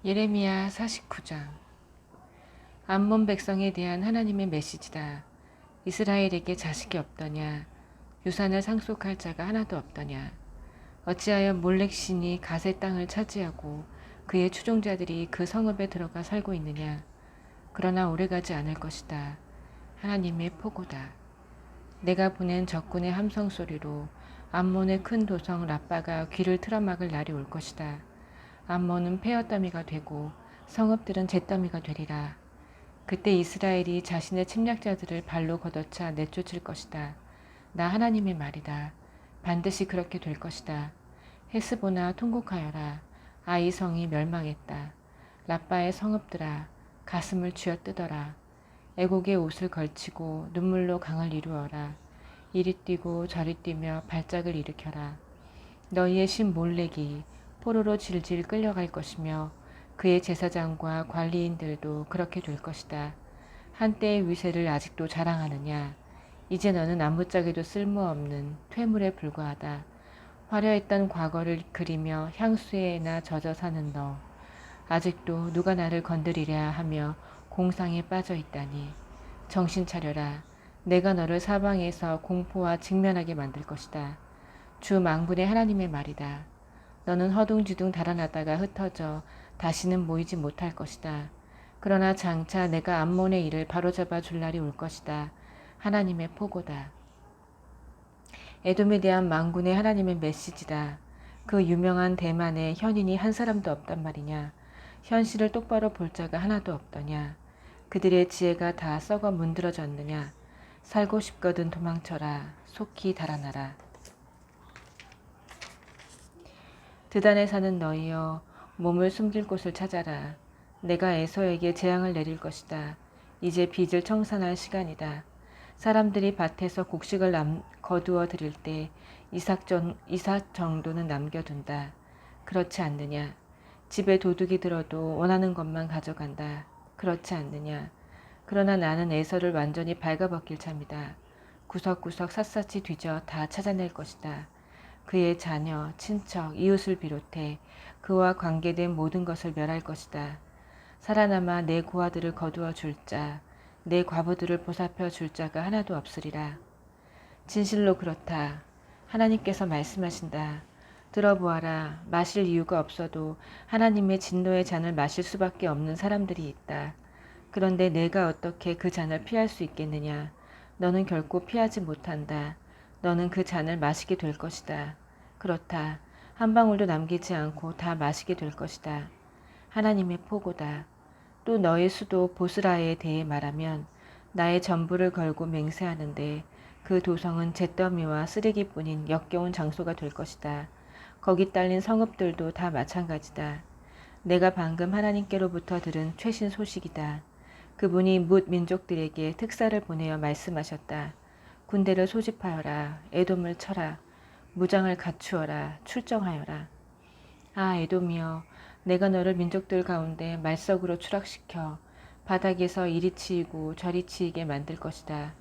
예레미야 49장. 암몬 백성에 대한 하나님의 메시지다. 이스라엘에게 자식이 없더냐? 유산을 상속할 자가 하나도 없더냐? 어찌하여 몰렉 신이 갓의 땅을 차지하고 그의 추종자들이 그 성읍에 들어가 살고 있느냐? 그러나 오래가지 않을 것이다. 하나님의 포고다. 내가 보낸 적군의 함성 소리로 암몬의 큰 도성 라빠가 귀를 틀어막을 날이 올 것이다. 암몬은 폐허더미가 되고 성읍들은 잿더미가 되리라. 그때 이스라엘이 자신의 침략자들을 발로 걷어차 내쫓을 것이다. 나 하나님의 말이다. 반드시 그렇게 될 것이다. 헤스보나 통곡하여라. 아이 성이 멸망했다. 라빠의 성읍들아, 가슴을 쥐어뜯어라. 애곡의 옷을 걸치고 눈물로 강을 이루어라. 이리 뛰고 저리 뛰며 발작을 일으켜라. 너희의 신 몰렉이 포로로 질질 끌려갈 것이며 그의 제사장과 관리인들도 그렇게 될 것이다. 한때의 위세를 아직도 자랑하느냐? 이제 너는 아무짝에도 쓸모없는 퇴물에 불과하다. 화려했던 과거를 그리며 향수에나 젖어 사는 너. 아직도 누가 나를 건드리랴 하며 공상에 빠져 있다니. 정신 차려라. 내가 너를 사방에서 공포와 직면하게 만들 것이다. 주 만군의 하나님의 말이다. 너는 허둥지둥 달아나다가 흩어져 다시는 모이지 못할 것이다. 그러나 장차 내가 암몬의 일을 바로잡아 줄 날이 올 것이다. 하나님의 포고다. 에돔에 대한 만군의 하나님의 메시지다. 그 유명한 대만에 현인이 한 사람도 없단 말이냐. 현실을 똑바로 볼 자가 하나도 없더냐. 그들의 지혜가 다 썩어 문드러졌느냐. 살고 싶거든 도망쳐라. 속히 달아나라. 드단에 사는 너희여, 몸을 숨길 곳을 찾아라. 내가 에서에게 재앙을 내릴 것이다. 이제 빚을 청산할 시간이다. 사람들이 밭에서 곡식을 거두어 드릴 때 이삭 정도는 남겨둔다. 그렇지 않느냐? 집에 도둑이 들어도 원하는 것만 가져간다. 그렇지 않느냐? 그러나 나는 에서를 완전히 발가벗길 참이다. 구석구석 샅샅이 뒤져 다 찾아낼 것이다. 그의 자녀, 친척, 이웃을 비롯해 그와 관계된 모든 것을 멸할 것이다. 살아남아 내 고아들을 거두어 줄 자, 내 과부들을 보살펴 줄 자가 하나도 없으리라. 진실로 그렇다. 하나님께서 말씀하신다. 들어보아라. 마실 이유가 없어도 하나님의 진노의 잔을 마실 수밖에 없는 사람들이 있다. 그런데 내가 어떻게 그 잔을 피할 수 있겠느냐. 너는 결코 피하지 못한다. 너는 그 잔을 마시게 될 것이다. 그렇다. 한 방울도 남기지 않고 다 마시게 될 것이다. 하나님의 포고다. 또 너의 수도 보스라에 대해 말하면 나의 전부를 걸고 맹세하는데 그 도성은 잿더미와 쓰레기뿐인 역겨운 장소가 될 것이다. 거기 딸린 성읍들도 다 마찬가지다. 내가 방금 하나님께로부터 들은 최신 소식이다. 그분이 뭇 민족들에게 특사를 보내어 말씀하셨다. 군대를 소집하여라. 에돔을 쳐라. 무장을 갖추어라. 출정하여라. 아, 에돔이여, 내가 너를 민족들 가운데 말석으로 추락시켜 바닥에서 이리 치이고 저리 치이게 만들 것이다.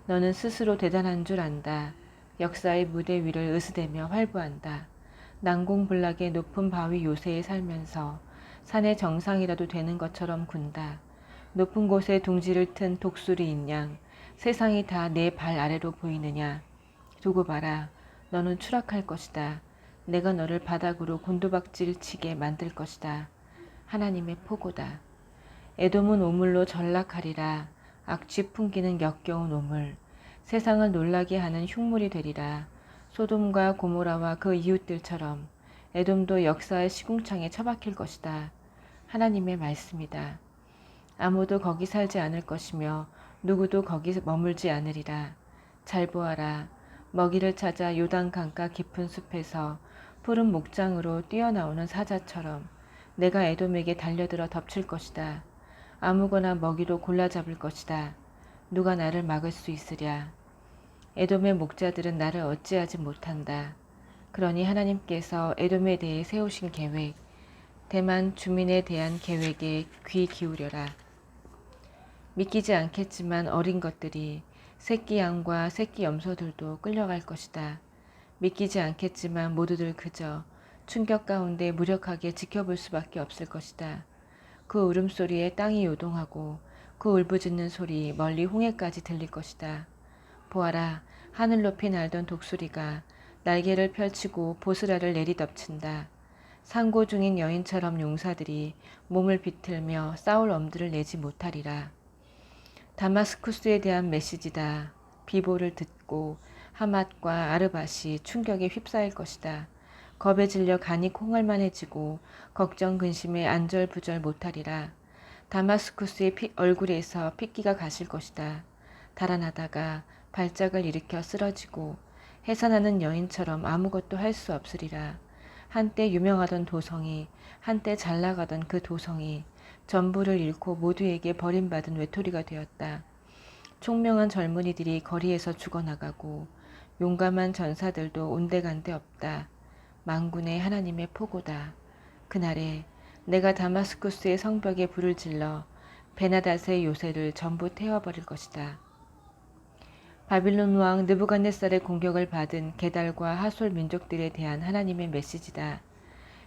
너는 스스로 대단한 줄 안다. 역사의 무대 위를 으스대며 활보한다. 난공불락의 높은 바위 요새에 살면서 산의 정상이라도 되는 것처럼 군다. 높은 곳에 둥지를 튼 독수리인 양 세상이 다 내 발 아래로 보이느냐. 두고 봐라. 너는 추락할 것이다. 내가 너를 바닥으로 곤두박질 치게 만들 것이다. 하나님의 포고다. 에돔은 오물로 전락하리라. 악취 풍기는 역겨운 오물. 세상을 놀라게 하는 흉물이 되리라. 소돔과 고모라와 그 이웃들처럼 에돔도 역사의 시궁창에 처박힐 것이다. 하나님의 말씀이다. 아무도 거기 살지 않을 것이며 누구도 거기 머물지 않으리라. 잘 보아라. 먹이를 찾아 요단 강가 깊은 숲에서 푸른 목장으로 뛰어나오는 사자처럼 내가 에돔에게 달려들어 덮칠 것이다. 아무거나 먹이로 골라 잡을 것이다. 누가 나를 막을 수 있으랴. 에돔의 목자들은 나를 어찌하지 못한다. 그러니 하나님께서 에돔에 대해 세우신 계획, 대만 주민에 대한 계획에 귀 기울여라. 믿기지 않겠지만 어린 것들이 새끼 양과 새끼 염소들도 끌려갈 것이다. 믿기지 않겠지만 모두들 그저 충격 가운데 무력하게 지켜볼 수밖에 없을 것이다. 그 울음소리에 땅이 요동하고 그 울부짖는 소리 멀리 홍해까지 들릴 것이다. 보아라, 하늘 높이 날던 독수리가 날개를 펼치고 보스라를 내리덮친다. 상고 중인 여인처럼 용사들이 몸을 비틀며 싸울 엄두를 내지 못하리라. 다마스쿠스에 대한 메시지다. 비보를 듣고 하맛과 아르밧이 충격에 휩싸일 것이다. 겁에 질려 간이 콩알만해지고 걱정 근심에 안절부절 못하리라. 다마스쿠스의 얼굴에서 핏기가 가실 것이다. 달아나다가 발작을 일으켜 쓰러지고 해산하는 여인처럼 아무것도 할 수 없으리라. 한때 유명하던 도성이, 한때 잘나가던 그 도성이 전부를 잃고 모두에게 버림받은 외톨이가 되었다. 총명한 젊은이들이 거리에서 죽어나가고 용감한 전사들도 온데간데 없다. 만군의 하나님의 포고다. 그날에 내가 다마스쿠스의 성벽에 불을 질러 베나닷의 요새를 전부 태워버릴 것이다. 바빌론 왕 느부갓네살의 공격을 받은 게달과 하솔 민족들에 대한 하나님의 메시지다.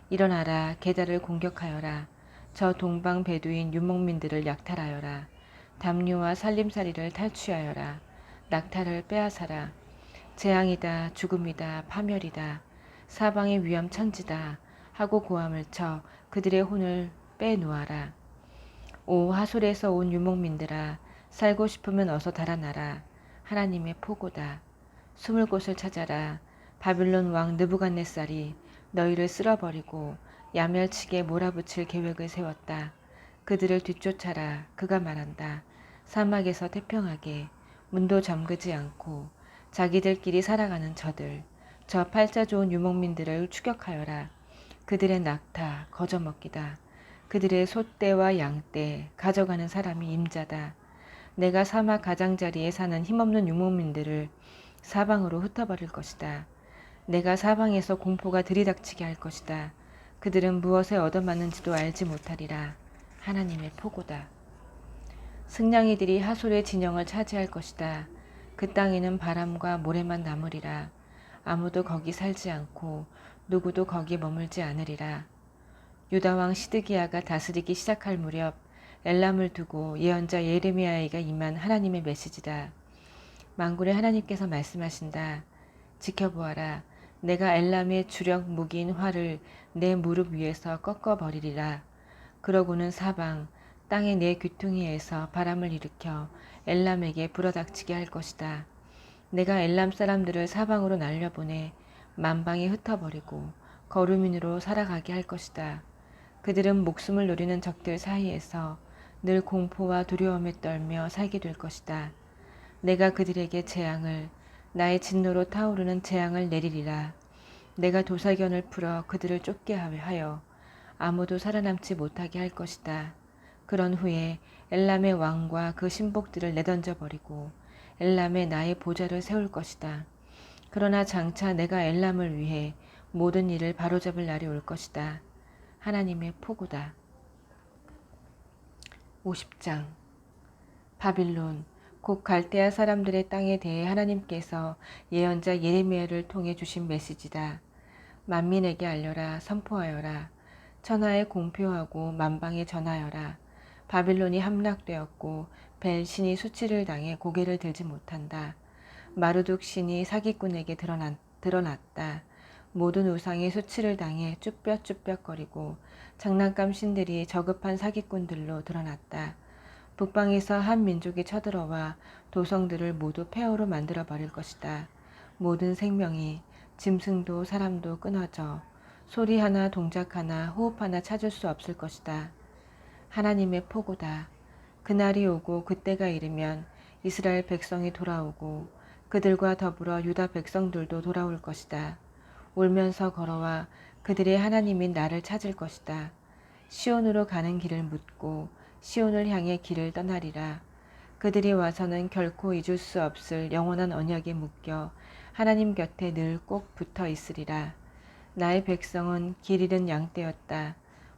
일어나라, 게달을 공격하여라. 저 동방 베두인 유목민들을 약탈하여라. 담요와 살림살이를 탈취하여라. 낙타를 빼앗아라. 재앙이다, 죽음이다, 파멸이다. 사방의 위험 천지다 하고 고함을 쳐 그들의 혼을 빼놓아라. 오 하솔에서 온 유목민들아, 살고 싶으면 어서 달아나라. 하나님의 포고다. 숨을 곳을 찾아라. 바빌론 왕 느부갓네살이 너희를 쓸어버리고 야멸치게 몰아붙일 계획을 세웠다. 그들을 뒤쫓아라. 그가 말한다. 사막에서 태평하게 문도 잠그지 않고 자기들끼리 살아가는 저들, 저 팔자 좋은 유목민들을 추격하여라. 그들의 낙타 거저먹기다. 그들의 소떼와 양떼 가져가는 사람이 임자다. 내가 사막 가장자리에 사는 힘없는 유목민들을 사방으로 흩어버릴 것이다. 내가 사방에서 공포가 들이닥치게 할 것이다. 그들은 무엇에 얻어맞는지도 알지 못하리라. 하나님의 포고다. 승냥이들이 하솔의 진영을 차지할 것이다. 그 땅에는 바람과 모래만 남으리라. 아무도 거기 살지 않고 누구도 거기 머물지 않으리라. 유다왕 시드기야가 다스리기 시작할 무렵 엘람을 두고 예언자 예레미야에게 임한 하나님의 메시지다. 만군의 하나님께서 말씀하신다. 지켜보아라. 내가 엘람의 주력 무기인 활을 내 무릎 위에서 꺾어버리리라. 그러고는 사방 땅의 내 귀퉁이에서 바람을 일으켜 엘람에게 불어닥치게 할 것이다. 내가 엘람 사람들을 사방으로 날려보내 만방에 흩어버리고 거루민으로 살아가게 할 것이다. 그들은 목숨을 노리는 적들 사이에서 늘 공포와 두려움에 떨며 살게 될 것이다. 내가 그들에게 재앙을, 나의 진노로 타오르는 재앙을 내리리라. 내가 도살견을 풀어 그들을 쫓게 하여 아무도 살아남지 못하게 할 것이다. 그런 후에 엘람의 왕과 그 신복들을 내던져 버리고 엘람에 나의 보좌를 세울 것이다. 그러나 장차 내가 엘람을 위해 모든 일을 바로잡을 날이 올 것이다. 하나님의 포고다. 50장 바빌론 곧 갈대아 사람들의 땅에 대해 하나님께서 예언자 예레미야를 통해 주신 메시지다. 만민에게 알려라. 선포하여라. 천하에 공표하고 만방에 전하여라. 바빌론이 함락되었고 벨 신이 수치를 당해 고개를 들지 못한다. 마르둑 신이 사기꾼에게 드러났다. 모든 우상이 수치를 당해 쭈뼛쭈뼛거리고 장난감 신들이 저급한 사기꾼들로 드러났다. 북방에서 한 민족이 쳐들어와 도성들을 모두 폐허로 만들어버릴 것이다. 모든 생명이 짐승도 사람도 끊어져 소리 하나 동작 하나 호흡 하나 찾을 수 없을 것이다. 하나님의 포고다. 그날이 오고 그때가 이르면 이스라엘 백성이 돌아오고 그들과 더불어 유다 백성들도 돌아올 것이다. 울면서 걸어와 그들의 하나님인 나를 찾을 것이다. 시온으로 가는 길을 묻고 시온을 향해 길을 떠나리라. 그들이 와서는 결코 잊을 수 없을 영원한 언약에 묶여 하나님 곁에 늘 꼭 붙어 있으리라. 나의 백성은 길 잃은 양떼였다.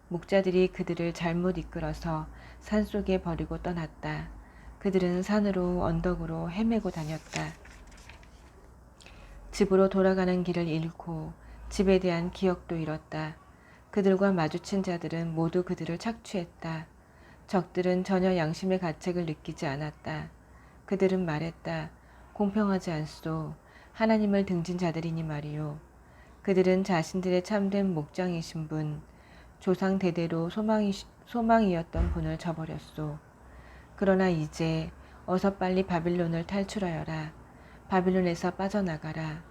목자들이 그들을 잘못 이끌어서 산속에 버리고 떠났다. 그들은 산으로 언덕으로 헤매고 다녔다. 집으로 돌아가는 길을 잃고 집에 대한 기억도 잃었다. 그들과 마주친 자들은 모두 그들을 착취했다. 적들은 전혀 양심의 가책을 느끼지 않았다. 그들은 말했다. 공평하지 않소. 하나님을 등진 자들이니 말이요. 그들은 자신들의 참된 목장이신 분, 조상 대대로 소망이었던 분을 저버렸소. 그러나 이제 어서 빨리 바빌론을 탈출하여라. 바빌론에서 빠져나가라.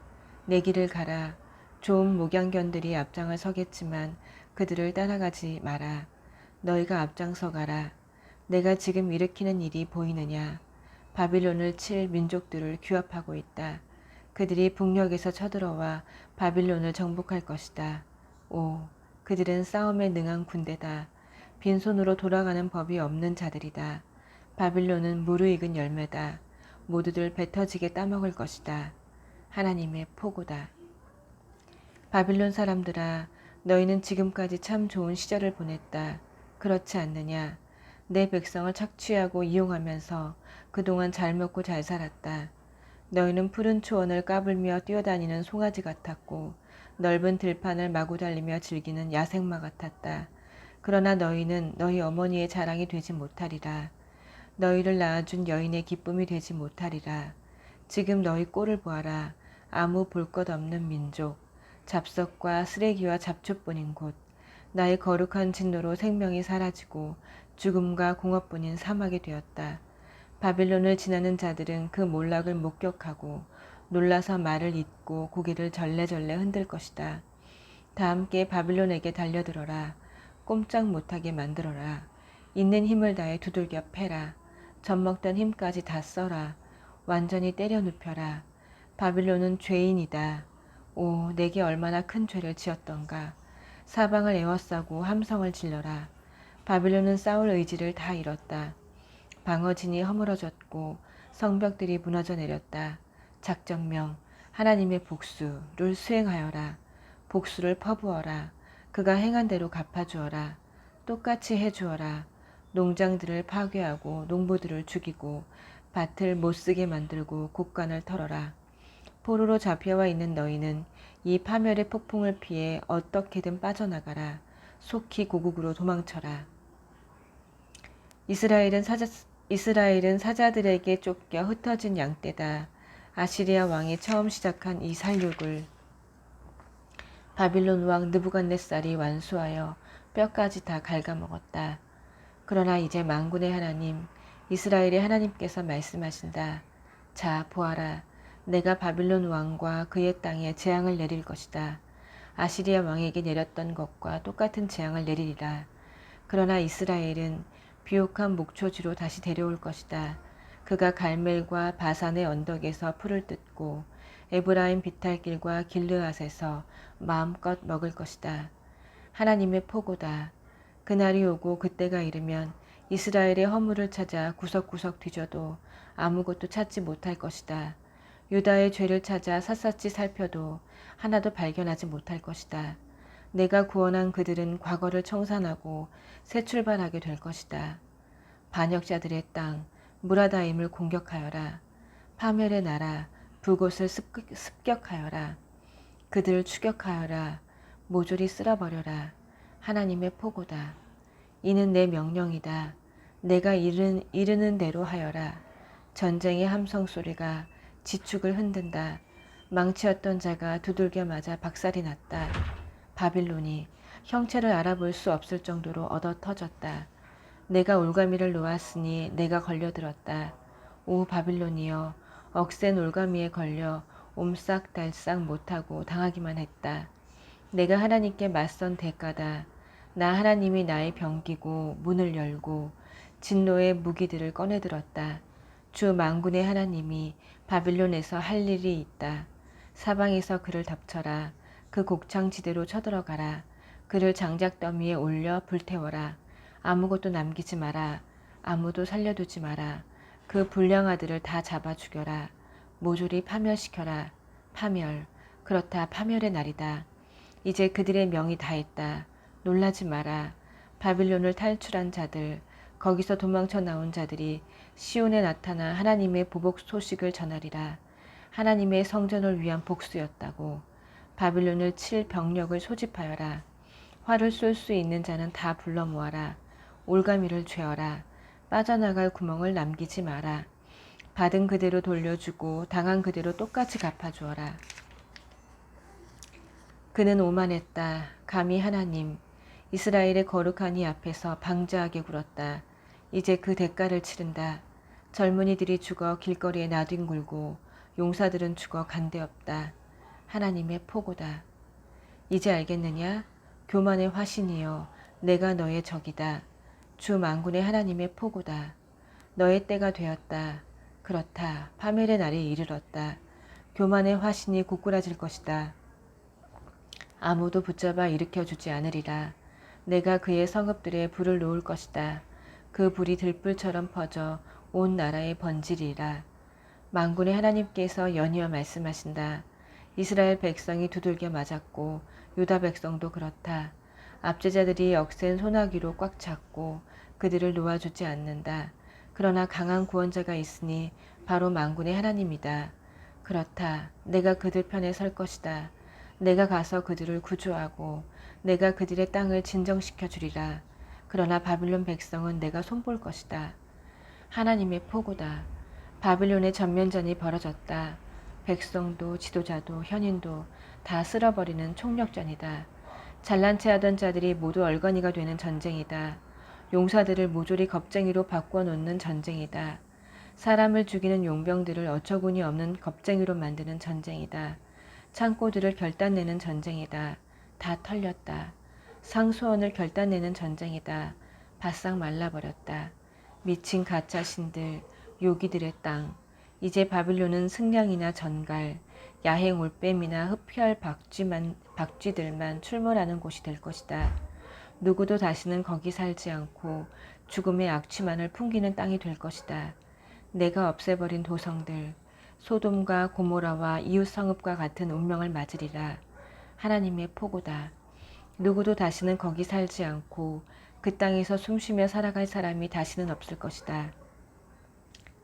내 길을 가라. 좋은 목양견들이 앞장을 서겠지만 그들을 따라가지 마라. 너희가 앞장서 가라. 내가 지금 일으키는 일이 보이느냐. 바빌론을 칠 민족들을 규합하고 있다. 그들이 북녘에서 쳐들어와 바빌론을 정복할 것이다. 오, 그들은 싸움에 능한 군대다. 빈손으로 돌아가는 법이 없는 자들이다. 바빌론은 무르익은 열매다. 모두들 배 터지게 따먹을 것이다. 하나님의 포고다. 바빌론 사람들아, 너희는 지금까지 참 좋은 시절을 보냈다. 그렇지 않느냐? 내 백성을 착취하고 이용하면서 그동안 잘 먹고 잘 살았다. 너희는 푸른 초원을 까불며 뛰어다니는 송아지 같았고 넓은 들판을 마구 달리며 즐기는 야생마 같았다. 그러나 너희는 너희 어머니의 자랑이 되지 못하리라. 너희를 낳아준 여인의 기쁨이 되지 못하리라. 지금 너희 꼴을 보아라. 아무 볼 것 없는 민족, 잡석과 쓰레기와 잡초뿐인 곳, 나의 거룩한 진노로 생명이 사라지고 죽음과 공업뿐인 사막이 되었다. 바빌론을 지나는 자들은 그 몰락을 목격하고 놀라서 말을 잇고 고개를 절레절레 흔들 것이다. 다 함께 바빌론에게 달려들어라. 꼼짝 못하게 만들어라. 있는 힘을 다해 두들겨 패라. 젖먹던 힘까지 다 써라. 완전히 때려 눕혀라. 바빌론은 죄인이다. 오, 내게 얼마나 큰 죄를 지었던가. 사방을 에워싸고 함성을 질러라. 바빌론은 싸울 의지를 다 잃었다. 방어진이 허물어졌고 성벽들이 무너져 내렸다. 작전명, 하나님의 복수를 수행하여라. 복수를 퍼부어라. 그가 행한 대로 갚아주어라. 똑같이 해주어라. 농장들을 파괴하고 농부들을 죽이고 밭을 못쓰게 만들고 곡간을 털어라. 포로로 잡혀와 있는 너희는 이 파멸의 폭풍을 피해 어떻게든 빠져나가라. 속히 고국으로 도망쳐라. 이스라엘은 사자들에게 쫓겨 흩어진 양떼다. 아시리아 왕이 처음 시작한 이 살육을 바빌론 왕 느부갓네살이 완수하여 뼈까지 다 갉아먹었다. 그러나 이제 만군의 하나님, 이스라엘의 하나님께서 말씀하신다. 자, 보아라. 내가 바빌론 왕과 그의 땅에 재앙을 내릴 것이다. 아시리아 왕에게 내렸던 것과 똑같은 재앙을 내리리라. 그러나 이스라엘은 비옥한 목초지로 다시 데려올 것이다. 그가 갈멜과 바산의 언덕에서 풀을 뜯고 에브라임 비탈길과 길르앗에서 마음껏 먹을 것이다. 하나님의 포고다. 그날이 오고 그때가 이르면 이스라엘의 허물을 찾아 구석구석 뒤져도 아무것도 찾지 못할 것이다. 유다의 죄를 찾아 샅샅이 살펴도 하나도 발견하지 못할 것이다. 내가 구원한 그들은 과거를 청산하고 새 출발하게 될 것이다. 반역자들의 땅 무라다임을 공격하여라. 파멸의 나라 북옷을 습격하여라. 그들을 추격하여라. 모조리 쓸어버려라. 하나님의 포고다. 이는 내 명령이다. 내가 이르는 대로 하여라. 전쟁의 함성 소리가 지축을 흔든다. 망치였던 자가 두들겨 맞아 박살이 났다. 바빌론이 형체를 알아볼 수 없을 정도로 얻어 터졌다. 내가 올가미를 놓았으니 내가 걸려들었다. 오 바빌론이여, 억센 올가미에 걸려 옴싹달싹 못하고 당하기만 했다. 내가 하나님께 맞선 대가다. 나 하나님이 나의 병기고 문을 열고 진노의 무기들을 꺼내들었다. 주 만군의 하나님이 바빌론에서 할 일이 있다. 사방에서 그를 덮쳐라. 그 곡창지대로 쳐들어가라. 그를 장작더미에 올려 불태워라. 아무것도 남기지 마라. 아무도 살려두지 마라. 그 불량아들을 다 잡아 죽여라. 모조리 파멸시켜라. 파멸. 그렇다. 파멸의 날이다. 이제 그들의 명이 다했다. 놀라지 마라. 바빌론을 탈출한 자들, 거기서 도망쳐 나온 자들이 시온에 나타나 하나님의 보복 소식을 전하리라. 하나님의 성전을 위한 복수였다고. 바빌론을 칠 병력을 소집하여라. 활을 쏠 수 있는 자는 다 불러 모아라. 올가미를 죄어라. 빠져나갈 구멍을 남기지 마라. 받은 그대로 돌려주고 당한 그대로 똑같이 갚아주어라. 그는 오만했다. 감히 하나님, 이스라엘의 거룩한 이 앞에서 방자하게 굴었다. 이제 그 대가를 치른다. 젊은이들이 죽어 길거리에 나뒹굴고 용사들은 죽어 간데없다. 하나님의 포고다. 이제 알겠느냐? 교만의 화신이여, 내가 너의 적이다. 주 만군의 하나님의 포고다. 너의 때가 되었다. 그렇다. 파멸의 날이 이르렀다. 교만의 화신이 고꾸라질 것이다. 아무도 붙잡아 일으켜주지 않으리라. 내가 그의 성읍들에 불을 놓을 것이다. 그 불이 들불처럼 퍼져 온 나라에 번지리라. 만군의 하나님께서 연이어 말씀하신다. 이스라엘 백성이 두들겨 맞았고 유다 백성도 그렇다. 압제자들이 억센 소나기로 꽉 찼고 그들을 놓아주지 않는다. 그러나 강한 구원자가 있으니 바로 만군의 하나님이다. 그렇다. 내가 그들 편에 설 것이다. 내가 가서 그들을 구조하고 내가 그들의 땅을 진정시켜 주리라. 그러나 바빌론 백성은 내가 손볼 것이다. 하나님의 포고다. 바빌론의 전면전이 벌어졌다. 백성도 지도자도 현인도 다 쓸어버리는 총력전이다. 잘난 체 하던 자들이 모두 얼거니가 되는 전쟁이다. 용사들을 모조리 겁쟁이로 바꿔놓는 전쟁이다. 사람을 죽이는 용병들을 어처구니 없는 겁쟁이로 만드는 전쟁이다. 창고들을 결단내는 전쟁이다. 다 털렸다. 상수원을 결단내는 전쟁이다. 바싹 말라버렸다. 미친 가짜 신들, 요기들의 땅. 이제 바빌론은 승냥이나 전갈, 야행 올빼미나 흡혈 박쥐들만 출몰하는 곳이 될 것이다. 누구도 다시는 거기 살지 않고 죽음의 악취만을 풍기는 땅이 될 것이다. 내가 없애버린 도성들, 소돔과 고모라와 이웃 성읍과 같은 운명을 맞으리라. 하나님의 포고다. 누구도 다시는 거기 살지 않고 그 땅에서 숨쉬며 살아갈 사람이 다시는 없을 것이다.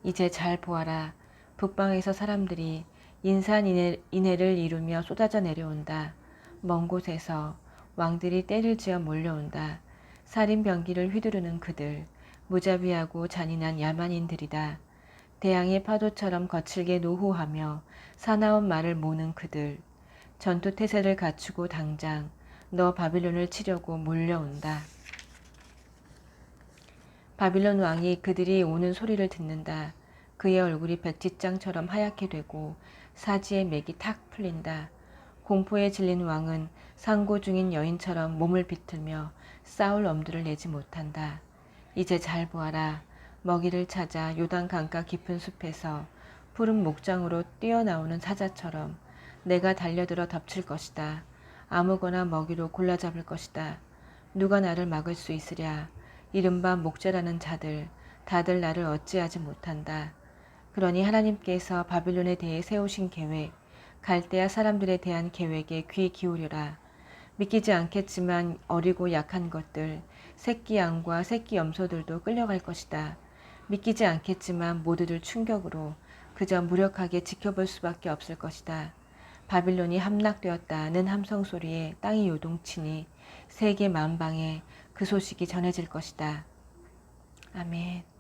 이제 잘 보아라. 북방에서 사람들이 인산인해를 이루며 쏟아져 내려온다. 먼 곳에서 왕들이 때를 지어 몰려온다. 살인병기를 휘두르는 그들, 무자비하고 잔인한 야만인들이다. 대양의 파도처럼 거칠게 노호하며 사나운 말을 모는 그들, 전투태세를 갖추고 당장 너 바빌론을 치려고 몰려온다. 바빌론 왕이 그들이 오는 소리를 듣는다. 그의 얼굴이 백지장처럼 하얗게 되고 사지의 맥이 탁 풀린다. 공포에 질린 왕은 상고 중인 여인처럼 몸을 비틀며 싸울 엄두를 내지 못한다. 이제 잘 보아라. 먹이를 찾아 요단 강가 깊은 숲에서 푸른 목장으로 뛰어나오는 사자처럼 내가 달려들어 덮칠 것이다. 아무거나 먹이로 골라 잡을 것이다. 누가 나를 막을 수 있으랴. 이른바 목자라는 자들, 다들 나를 어찌하지 못한다. 그러니 하나님께서 바빌론에 대해 세우신 계획, 갈대아 사람들에 대한 계획에 귀 기울여라. 믿기지 않겠지만 어리고 약한 것들, 새끼 양과 새끼 염소들도 끌려갈 것이다. 믿기지 않겠지만 모두들 충격으로 그저 무력하게 지켜볼 수밖에 없을 것이다. 바빌론이 함락되었다는 함성 소리에 땅이 요동치니 세계 만방에 그 소식이 전해질 것이다. 아멘.